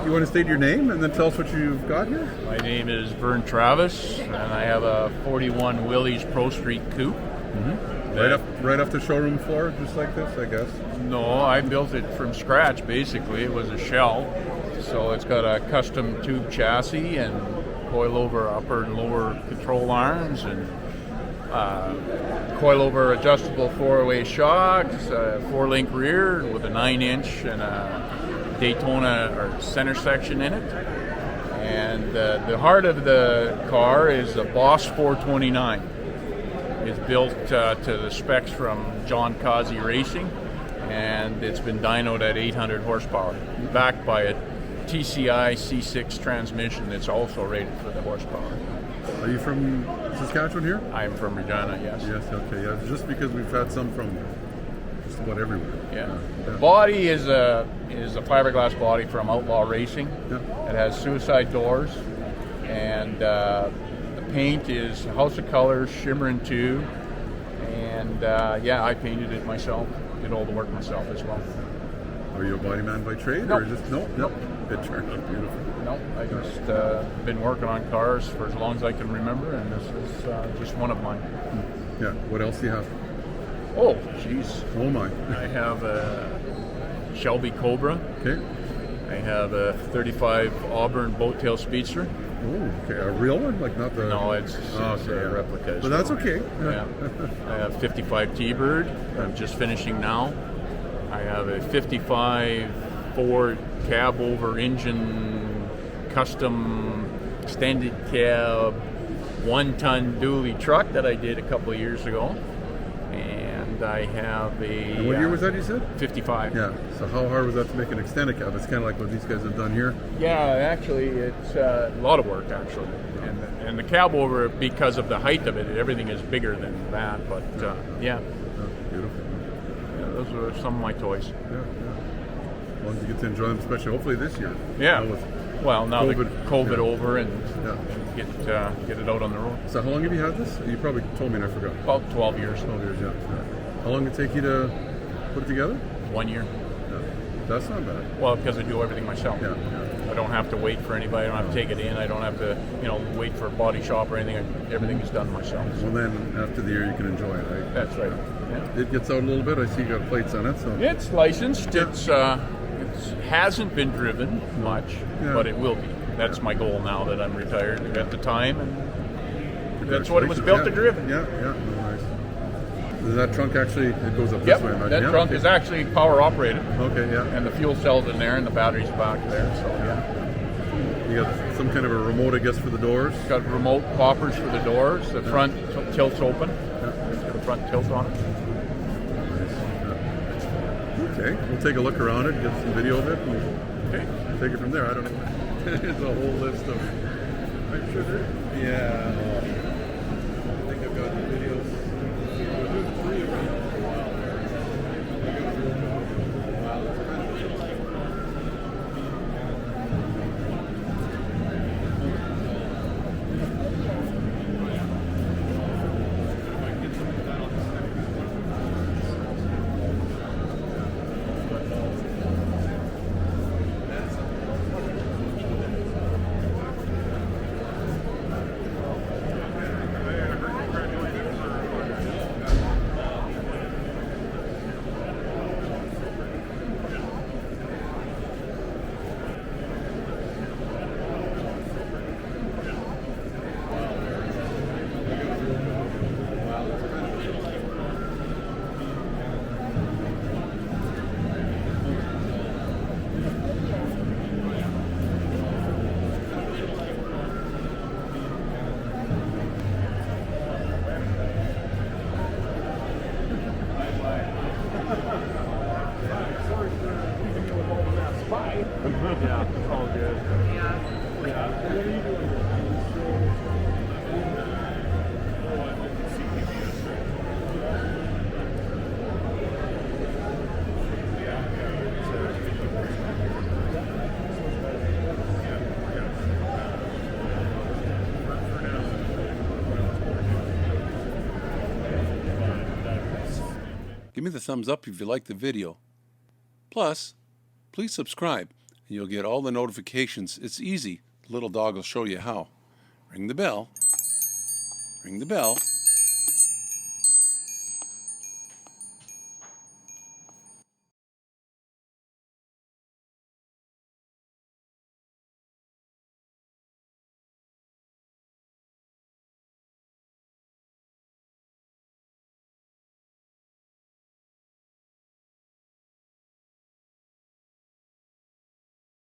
you want to state your name and then tell us what you've got here? My name is Vern Travis, and I have a 41 Willys Pro Street Coupe. Right off the showroom floor, just like this, I guess. No, I built it from scratch, basically. It was a shell. So it's got a custom tube chassis and coilover upper and lower control arms and coilover adjustable four-way shocks, 4-link rear with a 9-inch and a Daytona or center section in it. And the heart of the car is a Boss 429. It's built to the specs from John Causey Racing, and it's been dynoed at 800 horsepower, backed by a TCI C6 transmission that's also rated for the horsepower. Are you from Saskatchewan here? I'm from Regina, yes. Yes, okay, yeah. Just because we've had some from just about everywhere. Yeah. The body is a fiberglass body from Outlaw Racing. Yeah. It has suicide doors, and the paint is House of Colors, Shimmerin' 2, and I painted it myself, did all the work myself as well. Are you a body man by trade? Nope. Or just Nope. It turned out beautiful. No, I just been working on cars for as long as I can remember, and this is just one of mine. Yeah, what else do you have? Oh, jeez. Oh my. I have a Shelby Cobra. Okay. I have a 35 Auburn Boattail Speedster. Oh, okay. A real one? Like not the... No, it's okay, a replica. But that's okay. Yeah. I have 55 T-Bird. I'm just finishing now. I have a 55 Ford cab over engine custom extended cab 1-ton dually truck that I did a couple of years ago. And I have a... And what year was that, you said? 55. Yeah. So how hard was that to make an extended cab? It's kind of like what these guys have done here. Yeah, actually, it's a lot of work, actually. And the cab over, because of the height of it, everything is bigger than that. But, yeah. Oh, beautiful. Yeah, those are some of my toys. Yeah. As long as you get to enjoy them, especially hopefully this year. Yeah. Now Now the COVID, COVID over and Yeah. get it out on the road. So how long have you had this? You probably told me and I forgot. About 12 years. 12 years, yeah. How long did it take you to put it together? 1 year. Yeah. That's not bad. Well, because I do everything myself. Yeah. I don't have to wait for anybody. I don't have to take it in. I don't have to, wait for a body shop or anything. Everything is done myself. Well, then after the year you can enjoy it, right? That's right. Yeah. It gets out a little bit. I see you got plates on it. So It's licensed. It hasn't been driven much, but it will be. That's my goal now that I'm retired. I got the time, and that's what it was built to driven. Yeah. No, nice. Does that trunk actually, it goes up Yep, this way? I imagine? that trunk is actually power operated. Okay, yeah. And the fuel cell's in there, and the battery's back there. So yeah, You got some kind of a remote, I guess, for the doors. got remote poppers for the doors. The front tilts open. It's got a front tilt on it. Okay, we'll take a look around it, get some video of it, and Okay. take it from there. I don't know. There's a whole list of... I'm sure there... Yeah. I think I've got the videos. We'll do 3 of them for a while there. Wow, that's kind of interesting. Yeah, it's all good. Give me the thumbs up if you like the video. Plus, please subscribe You'll get all the notifications. It's easy. The little dog will show you how. Ring the bell. Ring the bell.